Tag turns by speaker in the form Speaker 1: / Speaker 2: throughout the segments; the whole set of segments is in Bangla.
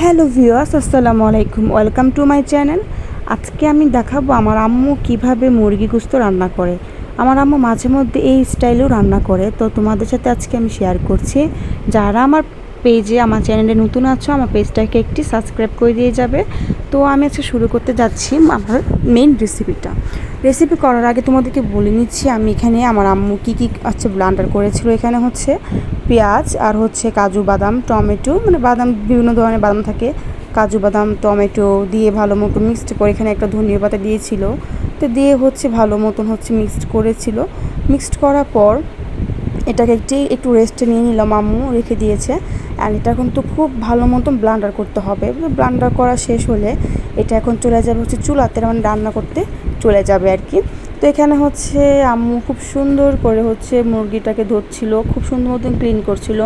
Speaker 1: হ্যালো ভিউয়ার্স, আসসালামু আলাইকুম। Welcome to my channel. আজকে আমি দেখাবো আমার আম্মু কিভাবে মুরগি গোশত রান্না করে। আমার আম্মু মাঝে মধ্যে এই স্টাইলেও রান্না করে, তো তোমাদের সাথে আজকে আমি শেয়ার করছি। যারা আমার পেজে আমার চ্যানেলে নতুন আছো, আমার পেজটাকে একটি সাবস্ক্রাইব করে দিয়ে যাবে। তো আমি আজকে শুরু করতে যাচ্ছি আমার মেইন রেসিপি করার আগে তোমাদেরকে বলে নিচ্ছি আমি এখানে আমার আম্মু কী ব্লান্ডার করেছিল। এখানে হচ্ছে পেঁয়াজ আর হচ্ছে কাজু বাদাম টমেটো, মানে বাদাম বিভিন্ন ধরনের বাদাম থাকে, কাজু বাদাম টমেটো দিয়ে ভালো মতো মিক্সড করে এখানে একটা ধনিয়া পাতা দিয়েছিল। তো দিয়ে হচ্ছে ভালো মতন হচ্ছে মিক্সড করেছিল। মিক্সড করার পর এটাকে একটু রেস্টে নিয়ে নিলাম, আম্মু রেখে দিয়েছে। অ্যান্ড এটা কিন্তু খুব ভালো মতন ব্লান্ডার করতে হবে। ব্লান্ডার করা শেষ হলে এটা এখন চলে যাবে হচ্ছে চুলাতে, মানে রান্না করতে চলে যাবে আর কি। তো এখানে হচ্ছে আম্মু খুব সুন্দর করে হচ্ছে মুরগিটাকে ধরছিল, খুব সুন্দর মতন ক্লিন করছিল।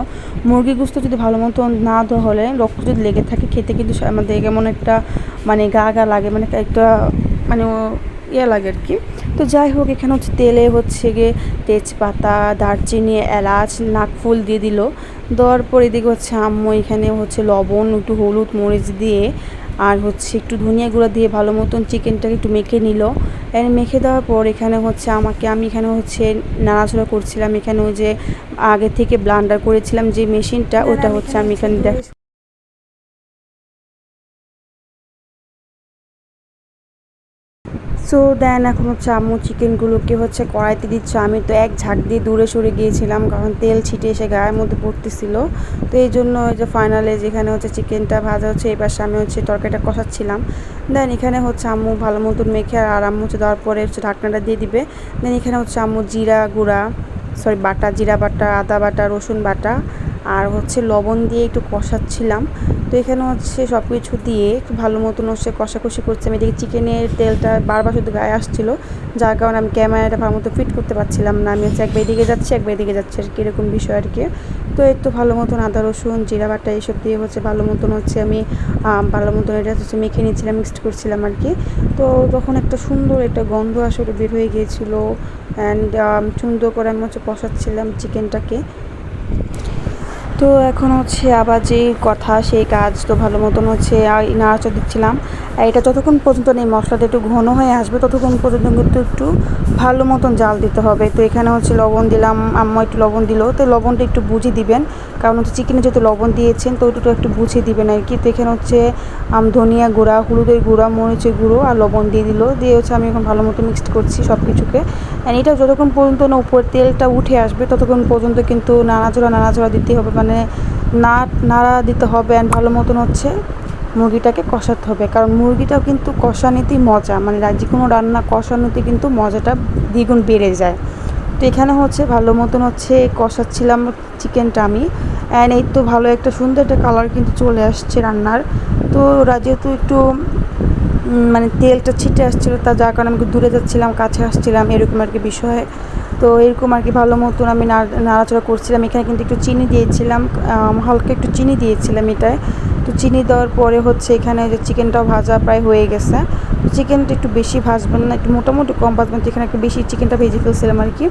Speaker 1: মুরগি গোশত যদি ভালো মতন না ধোয়া হলে রক্ত যদি লেগে থাকে খেতে কিন্তু আমাদের কেমন একটা মানে গা গা লাগে, মানে একটা মানে ইয়ে লাগে আর কি। তো যাই হোক, এখানে হচ্ছে তেলে হচ্ছে গিয়ে তেজপাতা, দারচিনি, এলাচ, নাকফুল দিয়ে দিল। দেওয়ার পর এদিকে হচ্ছে আম্মু এখানে হচ্ছে লবণ, একটু হলুদ, মরিচ দিয়ে আর হচ্ছে একটু ধনিয়া গুঁড়া দিয়ে ভালো মতন চিকেনটাকে একটু মেখে নিল। মেখে দেওয়ার পর এখানে হচ্ছে আমি এখানে হচ্ছে নাড়াচাড়া করছিলাম। এখানে ওই যে আগে থেকে ব্লান্ডার করেছিলাম যে মেশিনটা, ওটা হচ্ছে আমি এখানে সো দেন এখন হচ্ছে আম্মু চিকেনগুলোকে হচ্ছে কড়াইতে দিচ্ছে। আমি তো এক ঝাঁক দিয়ে দূরে সরে গিয়েছিলাম, কারণ তেল ছিটে এসে গায়ের মধ্যে পড়তেছিল। তো এই জন্য ওই যে ফাইনালে যেখানে হচ্ছে চিকেনটা ভাজা হচ্ছে, এই পাশে আমি হচ্ছে তরকারিটা কষাচ্ছিলাম। দেন এখানে হচ্ছে আম্মু ভালো মতন মেখে আর আম্মু হচ্ছে দেওয়ার পরে হচ্ছে ঢাকনাটা দিয়ে দিবে। দেন এখানে হচ্ছে আম্মু জিরা বাটা, আদা বাটা, রসুন বাটা আর হচ্ছে লবণ দিয়ে একটু কষাচ্ছিলাম। তো এখানে হচ্ছে সব কিছু দিয়ে একটু ভালো মতন হচ্ছে কষাকষি করছে। আমি এদিকে চিকেনের তেলটা বারবার শুধু গায়ে আসছিলো, যার কারণে আমি ক্যামেরাটা ভালো মতো ফিট করতে পারছিলাম না। আমি হচ্ছে একবার এদিকে যাচ্ছি একবার এদিকে যাচ্ছি আর কি, এরকম বিষয় আর কি। তো একটু ভালো মতন আদা রসুন জিরা বাটা এইসব দিয়ে হচ্ছে ভালো মতন হচ্ছে আমি ভালো মতন এটা হচ্ছে মেখে নিচ্ছিলাম, মিক্সড করছিলাম আর কি। তো তখন একটা সুন্দর একটা গন্ধ আসলে বের হয়ে গিয়েছিলো। অ্যান্ড সুন্দর করে আমি হচ্ছে কষাচ্ছিলাম চিকেনটাকে। তো এখন হচ্ছে আবার যে কথা সেই কাজ, তো ভালো মতন হচ্ছে নাড়াচাড়া দিচ্ছিলাম। এটা যতক্ষণ পর্যন্ত এই মশলাটা একটু ঘন হয়ে আসবে ততক্ষণ পর্যন্ত কিন্তু একটু ভালো মতন জাল দিতে হবে। তো এখানে হচ্ছে লবণ দিলাম, আম্মা একটু লবণ দিল। তো লবণটা একটু বুঝে দিবেন, কারণ হচ্ছে চিকেনে যেহেতু লবণ দিয়েছেন তো ওইটা একটু বুঝে দিবেন আর কি। তো এখানে হচ্ছে ধনিয়া গুঁড়া, হলুদের গুঁড়া, মরিচের গুঁড়ো আর লবণ দিয়ে দিল। দিয়ে হচ্ছে আমি এখন ভালো মতো মিক্সড করছি সব কিছুকে। অ্যান্ড এটা যতক্ষণ পর্যন্ত না উপর তেলটা উঠে আসবে ততক্ষণ পর্যন্ত কিন্তু নাড়াচাড়া দিতে হবে, মানে নাড়া দিতে হবে। অ্যান্ড ভালো মতন হচ্ছে মুরগিটাকে কষাতে হবে, কারণ মুরগিটাও কিন্তু কষানিতেই মজা, মানে যে কোনো রান্না কষানোতে কিন্তু মজাটা দ্বিগুণ বেড়ে যায়। তো এখানে হচ্ছে ভালো মতন হচ্ছে কষাচ্ছিলাম চিকেনটা আমি। অ্যান্ড এই তো ভালো একটা সুন্দর একটা কালার কিন্তু চলে আসছে রান্নার। তো ওরা যেহেতু একটু মানে তেলটা ছিটে আসছিলো, তা যার কারণে আমি দূরে যাচ্ছিলাম কাছে আসছিলাম এরকম আর কি বিষয়। তো এরকম আর কি ভালো মতন আমি নাড়াচাড়া করছিলাম। এখানে কিন্তু একটু চিনি দিয়েছিলাম, হালকা একটু চিনি দিয়েছিলাম এটায়। তো চিনি দেওয়ার পরে হচ্ছে এখানে যে চিকেনটাও ভাজা প্রায় হয়ে গেছে। তো চিকেনটা একটু বেশি ভাজবেন না, একটু মোটামুটি কম ভাজবেন। তো এখানে একটু বেশি চিকেনটা ভেজে ফেলছিলাম আর কি।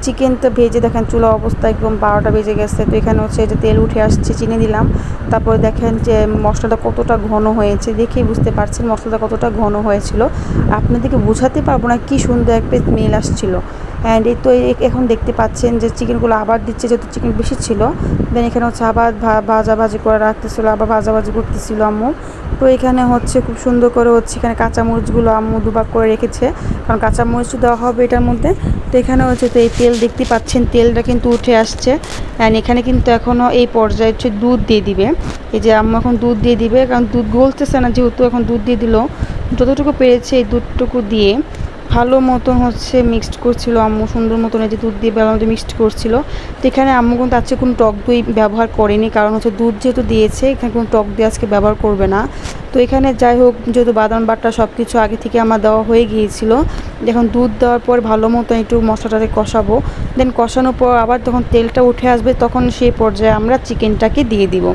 Speaker 1: চিকেনটা ভেজে দেখেন চুলা অবস্থা একদম 12টা বেজে গেছে। তো এখানে হচ্ছে যে তেল উঠে আসছে, চিনি দিলাম। তারপরে দেখেন যে মশলাটা কতটা ঘন হয়েছে, দেখেই বুঝতে পারছেন মশলাটা কতটা ঘন হয়েছিল। আপনাদেরকে বোঝাতে পারবো না কি সুন্দর একটা স্মেল আসছিল। অ্যান্ড এই তো এখন দেখতে পাচ্ছেন যে চিকেনগুলো আবার দিচ্ছে, যেহেতু চিকেন বেশি ছিল। দেন এখানে হচ্ছে আবার ভাজাভাজি করে রাখতেছিলো, আবার ভাজাভাজি করতেছিল আম্মু। তো এখানে হচ্ছে খুব সুন্দর করে হচ্ছে এখানে কাঁচামরিচগুলো আম্মু দুভাগ করে রেখেছে, কারণ কাঁচামরিচ দেওয়া হবে এটার মধ্যে। তো এখানে হচ্ছে তো এই তেল দেখতে পাচ্ছেন, তেলটা কিন্তু উঠে আসছে। অ্যান্ড এখানে কিন্তু এখনও এই পর্যায়ে হচ্ছে দুধ দিয়ে দিবে। এই যে আম্মু এখন দুধ দিয়ে দিবে, কারণ দুধ গলতেছে না যেহেতু, এখন দুধ দিয়ে দিল। যতটুকু পেরেছে এই দুধটুকু দিয়ে ভালো মতন হচ্ছে মিক্সড করছিল আম্মু, সুন্দর মতন এই যে দুধ দিয়ে ভালো মতো মিক্সড করছিল। তো এখানে আম্মু কিন্তু আজকে কোনো টক দই ব্যবহার করেনি, কারণ হচ্ছে দুধ যেহেতু দিয়েছে এখানে কোনো টক দই আজকে ব্যবহার করবে না। তো এখানে যাই হোক, যেহেতু বাদাম বাটা সব কিছু আগে থেকে আমার দেওয়া হয়ে গিয়েছিল, এখন দুধ দেওয়ার পর ভালো মতো একটু মশলাটাকে কষাবো। দেন কষানোর পর আবার যখন তেলটা উঠে আসবে তখন সেই পর্যায়ে আমরা চিকেনটাকে দিয়ে দিব।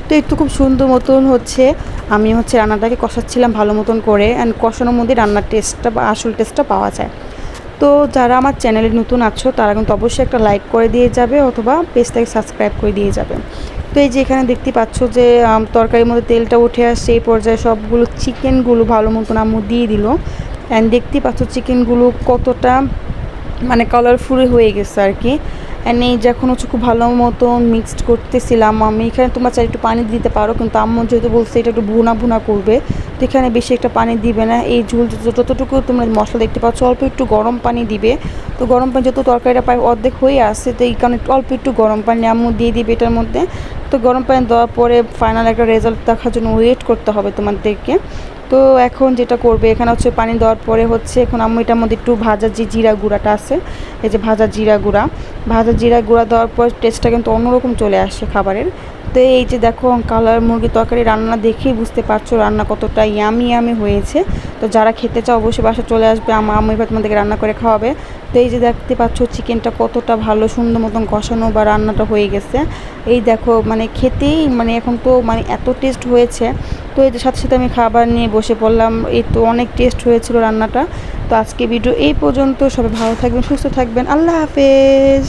Speaker 1: তো একটু খুব সুন্দর মতন হচ্ছে আমি হচ্ছে রান্নাটাকে কষাচ্ছিলাম ভালো মতন করে। অ্যান্ড কষানোর মধ্যে রান্নার টেস্টটা বা আসল টেস্টটা পাওয়া যায়। তো যারা আমার চ্যানেলে নতুন আছো তারা কিন্তু অবশ্যই একটা লাইক করে দিয়ে যাবে, অথবা পেজটাকে সাবস্ক্রাইব করে দিয়ে যাবে। তো এই যে এখানে দেখতে পাচ্ছ যে তরকারির মধ্যে তেলটা উঠে আসছে, এই পর্যায়ে সবগুলো চিকেনগুলো ভালো মতন আম্মু দিয়ে দিল। অ্যান্ড দেখতে পাচ্ছ চিকেনগুলো কতটা মানে কালারফুল হয়ে গেছে আর কি। অ্যান্ড এই যখন হচ্ছে খুব ভালো মতো মিক্সড করতেছিলাম আমি, এখানে তোমরা চাই একটু পানি দিতে পারো, কিন্তু আম্মু যেহেতু বলছে এটা একটু ভুনা ভুনা করবে, তো এখানে বেশি একটা পানি দিবে না। এই ঝুল যতটুকু তোমরা মশলা দেখতে পাচ্ছ অল্প একটু গরম পানি দিবে। তো গরম পানি যত তরকারিটা প্রায় অর্ধেক হয়ে আসছে, তো এই কারণে অল্প একটু গরম পানি আম্মু দিয়ে দিবে এটার মধ্যে। তো গরম পানি দেওয়ার পরে ফাইনাল একটা রেজাল্ট দেখার জন্য ওয়েট করতে হবে তোমাদেরকে। তো এখন যেটা করবে এখানে হচ্ছে পানি দেওয়ার পরে হচ্ছে এখন আম্মু এটার মধ্যে একটু ভাজা যে জিরা গুঁড়াটা আছে, এই যে ভাজা জিরা গুঁড়া দেওয়ার পর টেস্টটা কিন্তু অন্যরকম চলে আসে খাবারের। তো এই যে দেখো কালার মুরগির তরকারি রান্না দেখেই বুঝতে পারছো রান্না কতটা ইয়ামি ইয়ামি হয়েছে। তো যারা খেতে চাও অবশ্যই বাসা চলে আসবে, আমার আম্মু এবার তোমাদেরকে রান্না করে খাওয়াবে। তো এই যে দেখতে পাচ্ছ চিকেনটা কতটা ভালো সুন্দর মতন কষানো বা রান্নাটা হয়ে গেছে। এই দেখো মানে খেতেই মানে এখন তো মানে এত টেস্ট হয়েছে। তো এর সাথে সাথে আমি খাবার নিয়ে বসে পড়লাম, এই তো অনেক টেস্ট হয়েছিল রান্নাটা। তো আজকে ভিডিও এই পর্যন্ত, সবাই ভালো থাকবেন সুস্থ থাকবেন, আল্লাহ হাফেজ।